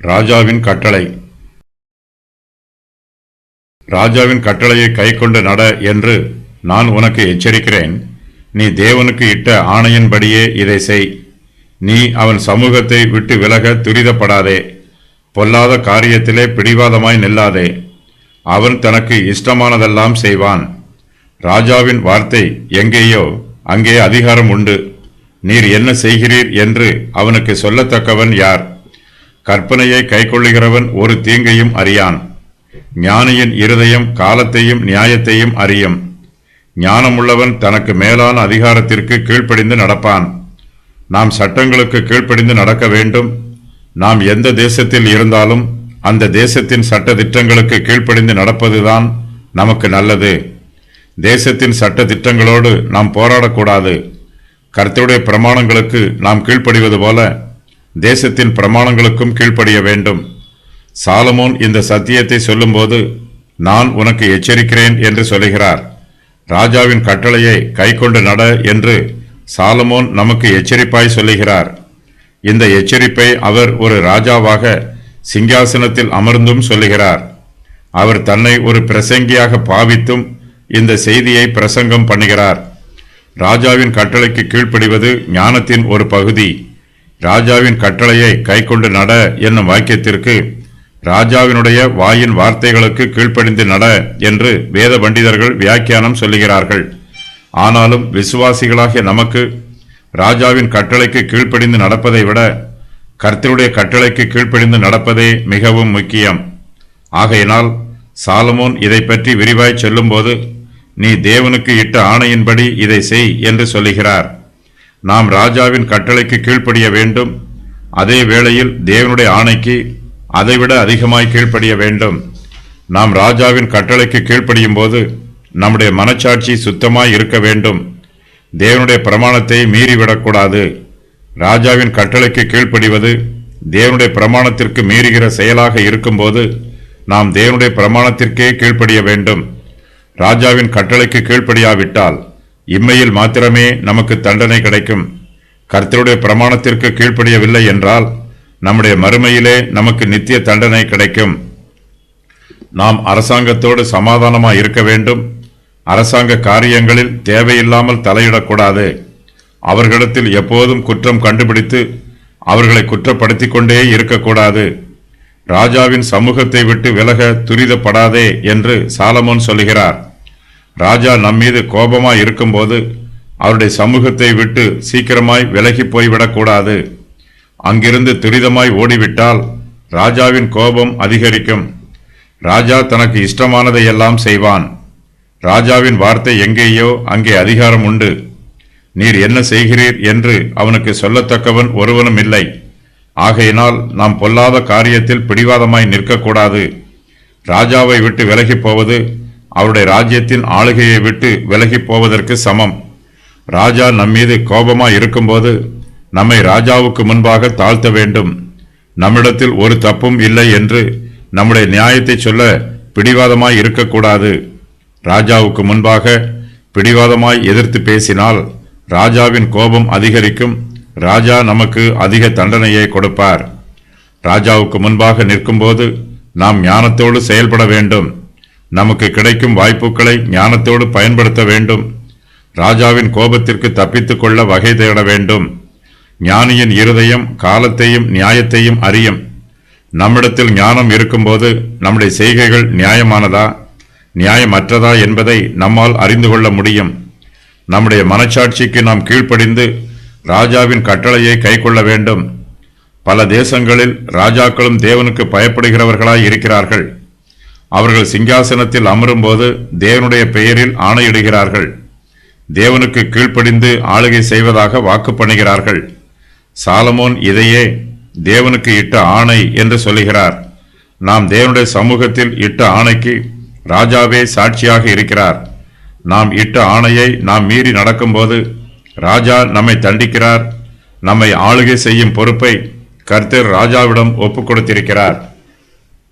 ராஜாவின் கட்டளை. ராஜாவின் கட்டளையை கைக்கொண்டு நட என்று நான் உனக்கு எச்சரிக்கிறேன். நீ தேவனுக்கு இட்ட ஆணையின்படியே இதை செய். நீ அவன் சமூகத்தை விட்டு விலக துரிதப்படாதே. பொல்லாத காரியத்திலே பிடிவாதமாய் நில்லாதே. அவன் தனக்கு இஷ்டமானதெல்லாம் செய்வான். ராஜாவின் வார்த்தை எங்கேயோ அங்கே அதிகாரம் உண்டு. நீர் என்ன செய்கிறீர் என்று அவனுக்கு சொல்லத்தக்கவன் யார்? கற்பனையை கைக்கொள்ளுகிறவன் ஒரு தீங்கையும் அறியான். ஞானியின் இருதயம் காலத்தையும் நியாயத்தையும் அறியும். ஞானமுள்ளவன் தனக்கு மேலான அதிகாரத்திற்கு கீழ்ப்படிந்து நடப்பான். நாம் சட்டங்களுக்கு கீழ்ப்படிந்து நடக்க வேண்டும். நாம் எந்த தேசத்தில் இருந்தாலும் அந்த தேசத்தின் சட்ட திட்டங்களுக்கு கீழ்ப்படிந்து நடப்பதுதான் நமக்கு நல்லது. தேசத்தின் சட்ட திட்டங்களோடு நாம் போராடக்கூடாது. கர்த்தருடைய பிரமாணங்களுக்கு நாம் கீழ்ப்படிவது போல தேசத்தின் பிரமாணங்களுக்கும் கீழ்ப்படிய வேண்டும். சாலமோன் இந்த சத்தியத்தை சொல்லும்போது நான் உனக்கு எச்சரிக்கிறேன் என்று சொல்லுகிறார். ராஜாவின் கட்டளையை கைக்கொண்டு நட என்று சாலமோன் நமக்கு எச்சரிப்பாய் சொல்லுகிறார். இந்த எச்சரிப்பை அவர் ஒரு ராஜாவாக சிங்காசனத்தில் அமர்ந்தும் சொல்லுகிறார். அவர் தன்னை ஒரு பிரசங்கியாக பாவித்தும் இந்த செய்தியை பிரசங்கம் பண்ணுகிறார். ராஜாவின் கட்டளைக்கு கீழ்ப்படிவது ஞானத்தின் ஒரு பகுதி. ராஜாவின் கட்டளையை கைக்கொண்டு நட என்னும் வாக்கியத்திற்கு ராஜாவினுடைய வாயின் வார்த்தைகளுக்கு கீழ்ப்படிந்து நட என்று வேத பண்டிதர்கள் வியாக்கியானம் சொல்லுகிறார்கள். ஆனாலும் விசுவாசிகளாகிய நமக்கு ராஜாவின் கட்டளைக்கு கீழ்ப்படிந்து நடப்பதை விட கர்த்தருடைய கட்டளைக்கு கீழ்ப்படிந்து நடப்பதே மிகவும் முக்கியம். ஆகையினால் சாலமோன் இதை பற்றி விரிவாய் சொல்லும்போது நீ தேவனுக்கு இட்ட ஆணையின்படி இதை செய் என்று சொல்லுகிறார். நாம் ராஜாவின் கட்டளைக்கு கீழ்ப்படிய வேண்டும். அதே வேளையில் தேவனுடைய ஆணைக்கு அதைவிட அதிகமாய் கீழ்ப்படிய வேண்டும். நாம் ராஜாவின் கட்டளைக்கு கீழ்ப்படியும் போது நம்முடைய மனச்சாட்சி சுத்தமாய் இருக்க வேண்டும். தேவனுடைய பிரமாணத்தை மீறிவிடக்கூடாது. ராஜாவின் கட்டளைக்கு கீழ்ப்படிவது தேவனுடைய பிரமாணத்திற்கு மீறுகிற செயலாக இருக்கும்போது நாம் தேவனுடைய பிரமாணத்திற்கே கீழ்ப்படிய வேண்டும். ராஜாவின் கட்டளைக்கு கீழ்ப்படியாவிட்டால் இம்மையில் மாத்திரமே நமக்கு தண்டனை கிடைக்கும். கர்த்தருடைய பிரமாணத்திற்கு கீழ்ப்படியவில்லை என்றால் நம்முடைய மறுமையிலே நமக்கு நித்திய தண்டனை கிடைக்கும். நாம் அரசாங்கத்தோடு சமாதானமாய் இருக்க வேண்டும். அரசாங்க காரியங்களில் தேவையில்லாமல் தலையிடக்கூடாது. அவர்களிடத்தில் எப்போதும் குற்றம் கண்டுபிடித்து அவர்களை குற்றப்படுத்திக் கொண்டே இருக்கக்கூடாது. ராஜாவின் சமூகத்தை விட்டு விலக துரிதப்படாதே என்று சாலமோன் சொல்லுகிறார். ராஜா நம்மீது கோபமாய் இருக்கும்போது அவருடைய சமூகத்தை விட்டு சீக்கிரமாய் விலகி போய்விடக்கூடாது. அங்கிருந்து துரிதமாய் ஓடிவிட்டால் ராஜாவின் கோபம் அதிகரிக்கும். ராஜா தனக்கு இஷ்டமானதையெல்லாம் செய்வான். ராஜாவின் வார்த்தை எங்கேயோ அங்கே அதிகாரம் உண்டு. நீர் என்ன செய்கிறீர் என்று அவனுக்கு சொல்லத்தக்கவன் ஒருவனும் இல்லை. ஆகையினால் நாம் பொல்லாத காரியத்தில் பிடிவாதமாய் நிற்கக்கூடாது. ராஜாவை விட்டு விலகி போவது அவருடைய ராஜ்யத்தின் ஆளுகையை விட்டு விலகி போவதற்கு சமம். ராஜா நம்மீது கோபமாய் இருக்கும்போது நம்மை ராஜாவுக்கு முன்பாக தாழ்த்த வேண்டும். நம்மிடத்தில் ஒரு தப்பும் இல்லை என்று நம்முடைய நியாயத்தை சொல்ல பிடிவாதமாய் இருக்கக்கூடாது. ராஜாவுக்கு முன்பாக பிடிவாதமாய் எதிர்த்து பேசினால் ராஜாவின் கோபம் அதிகரிக்கும். ராஜா நமக்கு அதிக தண்டனையை கொடுப்பார். ராஜாவுக்கு முன்பாக நிற்கும்போது நாம் ஞானத்தோடு செயல்பட வேண்டும். நமக்கு கிடைக்கும் வாய்ப்புகளை ஞானத்தோடு பயன்படுத்த வேண்டும். ராஜாவின் கோபத்திற்கு தப்பித்துக் கொள்ள வகை தேட வேண்டும். ஞானியின் இருதயம் காலத்தையும் நியாயத்தையும் அறியும். நம்மிடத்தில் ஞானம் இருக்கும்போது நம்முடைய செய்கைகள் நியாயமானதா நியாயமற்றதா என்பதை நம்மால் அறிந்து கொள்ள முடியும். நம்முடைய மனச்சாட்சிக்கு நாம் கீழ்ப்படிந்து ராஜாவின் கட்டளையை கைக்கொள்ள வேண்டும். பல தேசங்களில் ராஜாக்களும் தேவனுக்கு பயப்படுகிறவர்களாய் இருக்கிறார்கள். அவர்கள் சிங்காசனத்தில் அமரும்போது தேவனுடைய பெயரில் ஆணையிடுகிறார்கள். தேவனுக்கு கீழ்ப்படிந்து ஆளுகை செய்வதாக வாக்கு பண்ணுகிறார்கள். சாலமோன் இதையே தேவனுக்கு இட்ட ஆணை என்று சொல்லுகிறார். நாம் தேவனுடைய சமூகத்தில் இட்ட ஆணைக்கு ராஜாவே சாட்சியாக இருக்கிறார். நாம் இட்ட ஆணையை நாம் மீறி நடக்கும்போது ராஜா நம்மை தண்டிக்கிறார். நம்மை ஆளுகை செய்யும் பொறுப்பை கர்த்தர் ராஜாவிடம் ஒப்புக் கொடுத்திருக்கிறார்.